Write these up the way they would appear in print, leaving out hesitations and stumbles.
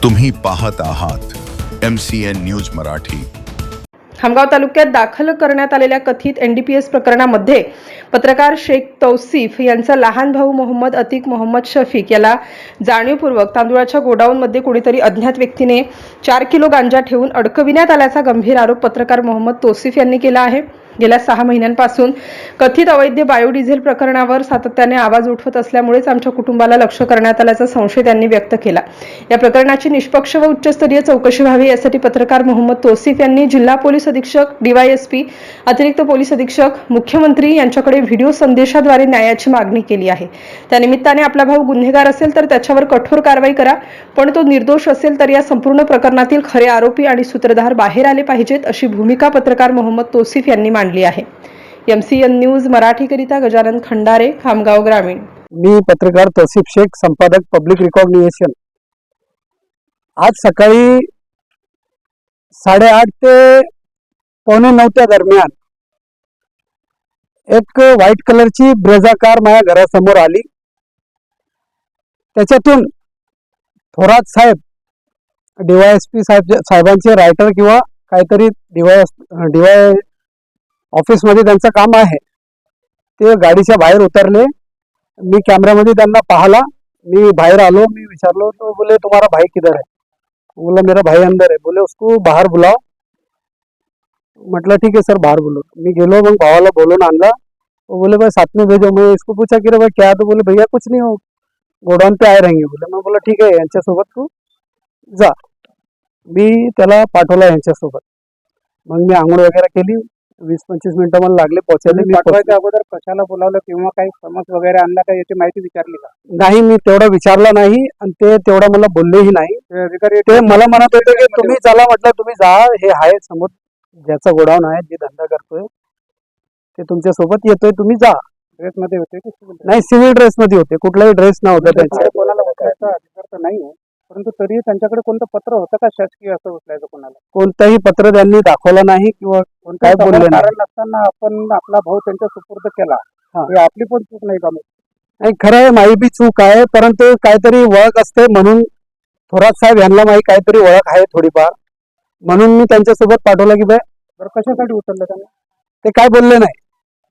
तुम्ही पाहत आहात MCN न्यूज मराठी। खामगाव तालुक्यात दाखल करण्यात आलेल्या कथित NDPS प्रकरणामध्ये पत्रकार शेख तौसिफ यांचा लहान भाऊ मोहम्मद अतिक मोहम्मद शफीक याला जाणीवपूर्वक तांदूळाच्या गोडाऊनमध्ये कोणीतरी अज्ञात व्यक्तीने 4 किलो गांजा ठेवून अडकविण्यात आल्याचा गंभीर आरोप पत्रकार मोहम्मद तौसिफ यांनी केला आहे। गेल्या 6 महिन्यांपासून कथित अवैध बायोडिझेल प्रकरणावर सातत्याने आवाज उठवत असल्यामुळेच आमच्या कुटुंबाला लक्ष्य करण्यात आल्याचा संशय त्यांनी व्यक्त केला। या प्रकरणाची निष्पक्ष व उच्चस्तरीय चौकशी व्हावी यासाठी पत्रकार मोहम्मद तौसिफ यांनी जिल्हा पोलीस अधीक्षक, DYSP, अतिरिक्त पोलीस अधीक्षक, मुख्यमंत्री यांच्याकडे व्हिडिओ संदेशाद्वारे न्यायाची मागणी केली आहे। त्यानिमित्ताने आपला भाऊ गुन्हेगार असेल तर त्याच्यावर कठोर कारवाई करा, पण तो निर्दोष असेल तर या संपूर्ण प्रकरणातील खरे आरोपी आणि सूत्रधार बाहेर आले पाहिजेत, अशी भूमिका पत्रकार मोहम्मद तौसिफ यांनी मांडली आहे। MCN न्यूज मराठीकरिता गजानन खंडारे, खामगाव ग्रामीण। मी पत्रकार तौसिफ शेख, संपादक पब्लिक रिकॉग्निशन। आज सकाळी 8:30 ते 8:45 दरम्यान एक व्हाईट कलरची ब्रेझा कार माझ्या घरासमोर आली। त्याच्यातून थोरात साहेब, DYSP साहेबांचे रायटर किंवा काहीतरी DY ऑफिस मध्ये त्यांचं काम आहे, ते गाडीच्या बाहेर उतरले। मी कॅमेरामध्ये त्यांना पाहिला, मी बाहेर आलो, मी विचारलो तो बोले तुम्हारा भाई किधर है? बोला मेरा भाई अंदर है। बोले उसको बाहर बुलाओ। मतलब ठीक है सर, बाहर बोलो। मैं गेलो, मग भावाला बोलून आणला। वो बोले भाई साथ में भेजो। मैं इसको पूछा कि रे भाई क्या? तो बोले भैया कुछ नहीं हो, गोडाउन पे आए रहेंगे। बोले मैं बोला ठीक आहे, यांच्यासोबत तू जा। मी त्याला पाठवला यांच्यासोबत। मग मी आंघोळ वगैरे केली, 20-25 मिनिटं मला लागले पोहोचायला। मी पाठवायच्या अगोदर कशाला बोलावलं किंवा काही समज वगैरे आणला का याची माहिती विचारली का? नाही, मी तेवढा विचारला नाही आणि ते तेवढा मला बोललेही नाही। अधिकारी ते मला म्हणत होते की तुम्ही चला, म्हटलं तुम्ही जा, हे आहे समोर ज्याचा गोडाऊन आहे, जे धंदा करतोय ते तुमच्या सोबत येतोय, तुम्ही जा। ड्रेस मध्ये होते की civil dress? नाही, सिव्हिल ड्रेस मध्ये होते, कुठलाही ड्रेस नव्हता त्यांचा। कोणाला उचलायचा अधिकार तर नाही आहे, परंतु तरी त्यांच्याकडे कोणतं पत्र होतं का शासकीय असं उचलायचं कोणाला? कोणतंही पत्र त्यांनी दाखवलं नाही किंवा काय बोलले नाही। कारण नसताना आपण आपला भाऊ त्यांच्या सुपूर्द केला, ही आपली पण चूक नाही का? नाही, खरं आहे, माझी बी चूक आहे, परंतु काहीतरी ओळख असते म्हणून थोरात साहेब यांना माही काहीतरी ओळख आहे थोडीफार, म्हणून मी त्यांच्यासोबत पाठवलं की बाय। बरं, कशासाठी उचललं त्यांना? ते काय बोलले नाही।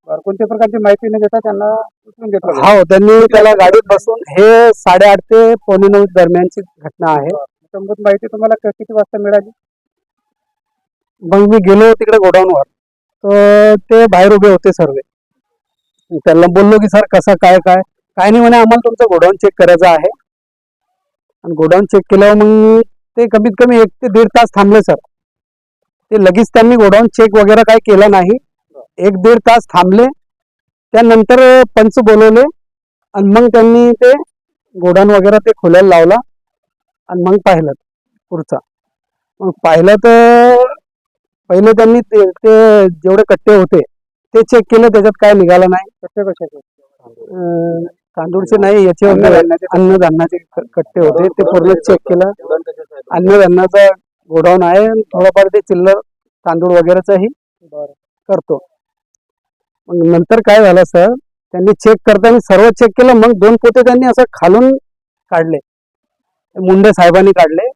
बरं, कोणत्या प्रकारची माहिती न घेता त्यांना उचलून घेतलं? हो, त्यांनी त्याला गाडीत बसून, हे 8:30 ते 8:45 दरम्यानची घटना आहे। संबंधित माहिती तुम्हाला किती वाजता मिळाली? मग मी गेलो तिकडे गोडाऊनवर, तर ते बाहेर उभे होते सर्व। त्यांना बोललो की सर कसं काय काय काय नाही, म्हणे आम्हाला तुमचं गोडाऊन चेक करायचं आहे। आणि गोडाऊन चेक केल्यावर मग ते कमीत कमी 1 ते 1.5 तास थांबले सर। ते लगेच त्यांनी गोडाऊन चेक वगैरे काय केलं नाही, 1-1.5 तास थांबले। त्यानंतर पंच बोलवले आणि मग त्यांनी ते गोडाऊन वगैरे ते खोलायला लावला आणि मग पाहिलं पुढचा। मग पाहिलं तर पहिले त्यांनी ते जेवढे कट्टे होते ते चेक केले, त्याच्यात काय निघालं नाही। कसे कशाचे? तांदूळचे नाही, याचे अन्नधान्याचे कट्टे होते, ते पूर्ण चेक केलं। अन्नधान्याचा गोडाऊन आहे, थोडंफार ते चिल्लर तांदूळ वगैरेचाही करतो। मग नंतर काय झालं सर, त्यांनी चेक करताना सर्व चेक केलं, मग 2 पोते त्यांनी असं खालून काढले, मुंडे साहेबांनी काढले।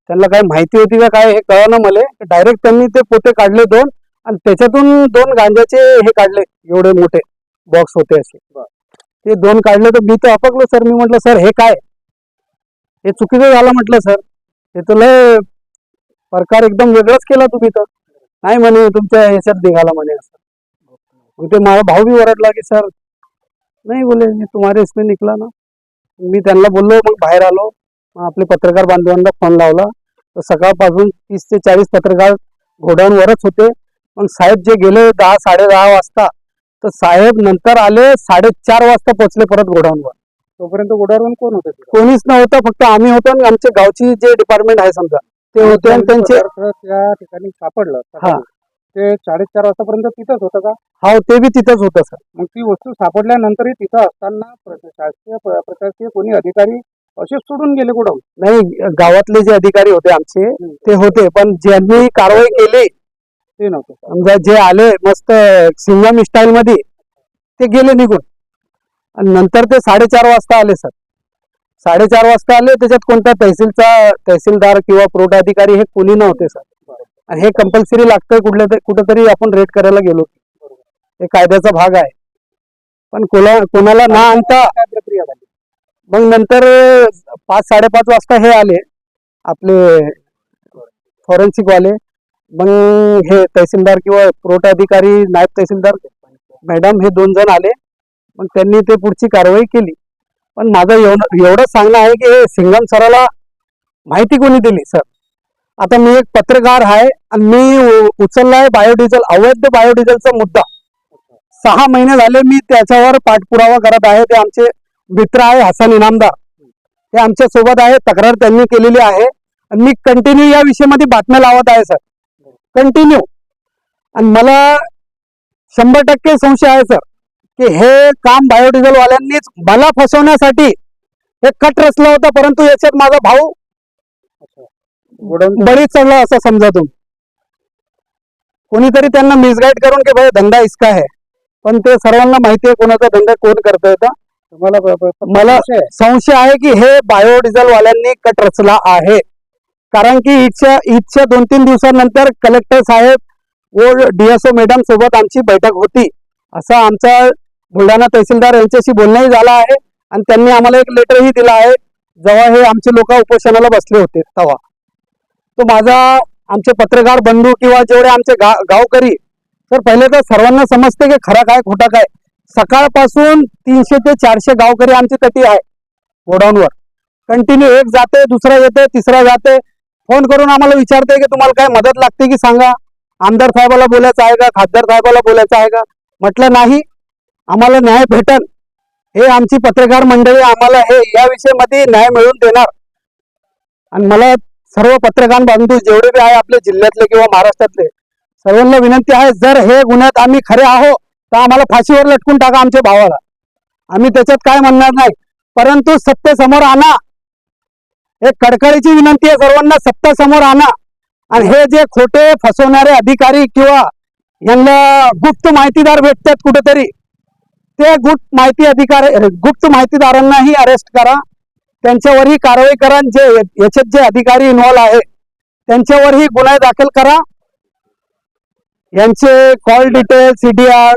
त्यांना काय माहिती होती का काय हे कळलं मला, डायरेक्ट त्यांनी ते पोते काढले 2 आणि त्याच्यातून 2 गांजाचे हे काढले, एवढे मोठे बॉक्स होते असे, ते 2 काढले। तर मी तर अपकलो सर। मी म्हटलं सर हे काय, हे चुकीचं झालं म्हटलं सर, हे तर लय प्रकार एकदम वेगळाच केला तुम्ही तर। नाही म्हणे तुमच्या ह्याच्यात निघाला म्हणे असं। मग ते माझा भाऊ बी ओरडला की सर नाही, बोले तुम्हारे इसमें निकला ना। मी त्यांना बोललो, मग बाहेर आलो, मग आपले पत्रकार बांधवांना फोन लावला, तर सकाळपासून 30 ते 40 पत्रकार गोडाऊनवरच होते। मग साहेब जे गेले 10-10:30 वाजता, तर साहेब नंतर आले 4:30 वाजता पोहोचले परत गोडाऊनवर। तोपर्यंत गोडाऊन कोण होतं? कोणीच नव्हतं, फक्त आम्ही होतो आणि आमच्या गावची जे डिपार्टमेंट आहे समजा ते होते आणि त्यांचे त्या ठिकाणी सापडलं। हा, ते 4:30 वाजतापर्यंत तिथंच होतं का? हो, ते बी तिथंच होतं सर। मग ती वस्तू सापडल्यानंतरही तिथं असताना शासकीय प्रशासकीय कोणी अधिकारी असे सोडून गेले गोडाऊन? नाही, गावातले जे अधिकारी होते आमचे ते होते, पण ज्यांनी कारवाई केली ते नव्हते। समजा जे आले मस्त सिंगम स्टाईल मध्ये, ते गेले निघून आणि नंतर ते 4:30 वाजता आले सर। 4:30 वाजता आले. त्याच्यात कोणता तहसीलदार किंवा पुरवठा अधिकारी हे कोणी नव्हते सर. आणि हे कंपल्सरी लागतंय कुठेतरी आपण रेड करायला गेलो, हे कायद्याचा भाग आहे. पण कोणाला ना आणता काय प्रक्रिया झाली? मग नंतर 5-5:30 वाजता हे आले आपले फॉरेन्सिक वाले. मग हे तहसीलदार किंवा पुरवठा अधिकारी, नायब तहसीलदार मॅडम हे 2 जण आले. मग त्यांनी ते पुढची कारवाई केली. पण माझं एवढंच सांगणं आहे की हे सिंघम सराला माहिती कोणी दिली सर? आता मी एक पत्रकार आहे आणि मी उचललाय बायोडिझेल, अवैध बायोडिझेलचा मुद्दा. 6 महिने झाले मी त्याच्यावर पाठपुरावा करत आहे. ते आमचे मित्र आहे हसन इनामदार, ते आमच्या सोबत आहे. तक्रार त्यांनी केलेली आहे आणि मी कंटिन्यू या विषयामध्ये बातम्या लावत आहे सर, कंटिन्यू. आणि मला 100% संशय आहे सर की हे काम बायोडिझेल वाल्यांनीच मला फसवण्यासाठी हे कट रचला होता. परंतु याच्यात माझा भाऊ बळीच चढला असं समजा तुम्ही. कोणीतरी त्यांना मिसगाईड करून की भाई धंदा इसका है, पण ते सर्वांना माहिती आहे कोणाचा धंदा कोण करतोय. मला संशय आहे की हे बायोडिझेल वाल्यांनी कट रचला आहे. कारण की ईदच्या 2-3 दिवसानंतर कलेक्टर साहेब व DSO मॅडम सोबत आमची बैठक होती. असा आमचा बुलढाणा तहसीलदार यांच्याशी बोलणंही झालं आहे आणि त्यांनी आम्हाला एक लेटरही दिला आहे जेव्हा हे आमचे लोक उपोषणाला बसले होते तेव्हा. तो माझा आमचे पत्रकार बंधू किंवा जेवढे आमचे गावकरी तर पहिले तर सर्वांना समजते की खरा काय खोटा काय. सकाळपासून 300 ते 400 गावकरी आमची तटी आहे गोडाऊनवर. कंटिन्यू एक जाते, दुसरा येते, तिसरा जाते. फोन करून आम्हाला विचारते की तुम्हाला काय मदत लागते की सांगा, आमदार साहेबाला बोलायचं आहे का, खासदार साहेबाला बोलायचं आहे का. म्हटलं नाही, आम्हाला न्याय भेटन. हे आमची पत्रकार मंडळी आम्हाला हे या विषयामध्ये न्याय मिळवून देणार. आणि मला सर्व पत्रकार बांधू जेवढे बी आहे आपल्या जिल्ह्यातले किंवा महाराष्ट्रातले सर्वांना विनंती आहे, जर हे गुन्ह्यात आम्ही खरे आहो तर आम्हाला फाशीवर लटकून टाका आमच्या भावाला. आम्ही त्याच्यात काय म्हणणार नाही, परंतु सत्य समोर आणा. एक कडकडीची विनंती आहे सर्वांना, सत्य समोर आणा. आणि हे जे खोटे फसवणारे अधिकारी किंवा यांना गुप्त माहितीदार भेटतात कुठेतरी, ते गुप्त माहितीदारांनाही अरेस्ट करा, त्यांच्यावरही कारवाई करा. जे याच्यात जे अधिकारी इन्व्हॉल्व आहे त्यांच्यावरही गुन्हा दाखल करा. यांचे कॉल डिटेल, CDR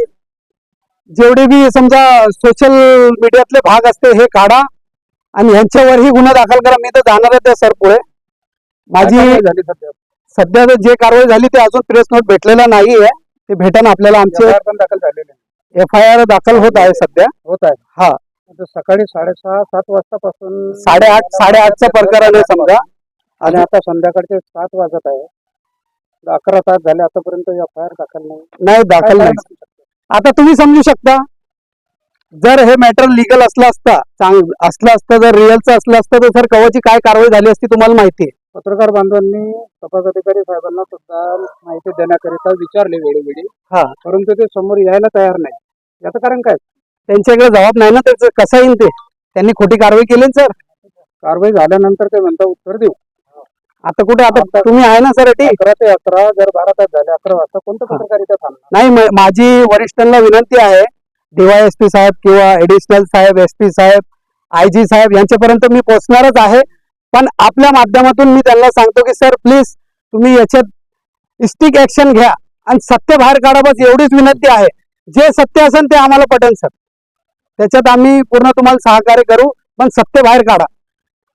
जेवढे बी समजा सोशल मीडियातले भाग असते हे काढा आणि यांच्यावरही गुन्हा दाखल करा. मी तर जाणार आहे सर पुढे. माझी सध्या जे कारवाई झाली ते अजून प्रेस नोट भेटलेला नाही आहे, ते भेटन आपल्याला. आमचे पण दाखल झालेले FIR दाखल होत आहे सध्या. होत आहे. हा, सकाळी 6:30-7 वाजतापासून 8:30चं प्रकरण आहे समजा. आणि आता संध्याकाळचे 7 वाजत आहे. 11 तास झाले आतापर्यंत FIR दाखल नाही दाखल नाही. आता तुम्ही समजू शकता, जर हे मॅटर लिगल असलं असतं, जर रिअलचं असलं असतं तर सर कवाची काय कारवाई झाली असती तुम्हाला माहिती आहे. पत्रकार बांधवांनी तपास अधिकारी साहेबांना सुद्धा माहिती देण्याकरिता विचारले वेळोवेळी, हा, परंतु ते समोर यायला तयार नाही. याचं कारण काय? त्यांच्याकडे जबाब नाही ना, त्याचं कसं येईल ते. त्यांनी खोटी कारवाई केली सर. कारवाई झाल्यानंतर ते म्हणता उत्तर देऊ. आता कुठे, आता तुम्ही आहे ना सर. 11 ते 11 जर 12 तास झाले, 11 वाजता कोणतं पत्रकार इथं थांबणार नाही. माझी वरिष्ठांना विनंती आहे, DYSP साहेब किंवा ऍडिशनल साहेब, SP साहेब, IG साहेब यांच्यापर्यंत मी पोहोचणारच आहे. पण आपल्या माध्यमातून मी त्यांना सांगतो की सर प्लीज तुम्ही याच्यात स्टिक ऍक्शन घ्या आणि सत्य बाहेर काढा. बस एवढीच विनंती आहे. जे सत्य असेल ते आम्हाला पटेल सर, त्याच्यात आम्ही पूर्ण तुम्हाला सहकार्य करू, पण सत्य बाहेर काढा.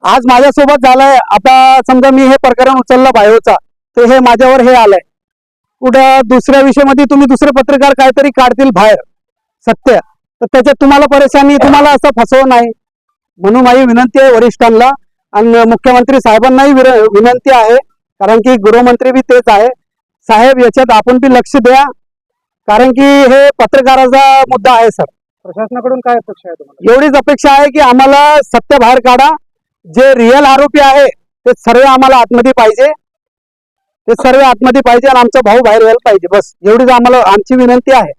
आज माझ्यासोबत झालंय. आता समजा मी हे प्रकरण उचललं बायोचा, तर हे माझ्यावर हे आलंय. कुठं दुसऱ्या विषयामध्ये तुम्ही दुसरे पत्रकार काहीतरी काढतील बाहेर सत्य, तर त्याच्यात तुम्हाला परेशानी, तुम्हाला असं फसवं नाही. म्हणून माझी विनंती आहे वरिष्ठांना आणि मुख्यमंत्री साहेबांनाही विनंती आहे, कारण की गृहमंत्री बी तेच आहे. साहेब याच्यात आपण बी लक्ष द्या, कारण की हे पत्रकाराचा मुद्दा आहे सर. प्रशासनाकडून काय अपेक्षा आहे तुम्हाला? एवढीच अपेक्षा आहे की आम्हाला सत्य बाहेर काढा. जे रिअल आरोपी आहे ते सर्व आम्हाला आतमध्ये पाहिजे, आणि आमचा भाऊ बाहेर यायला पाहिजे. बस एवढीच आम्हाला आमची विनंती आहे.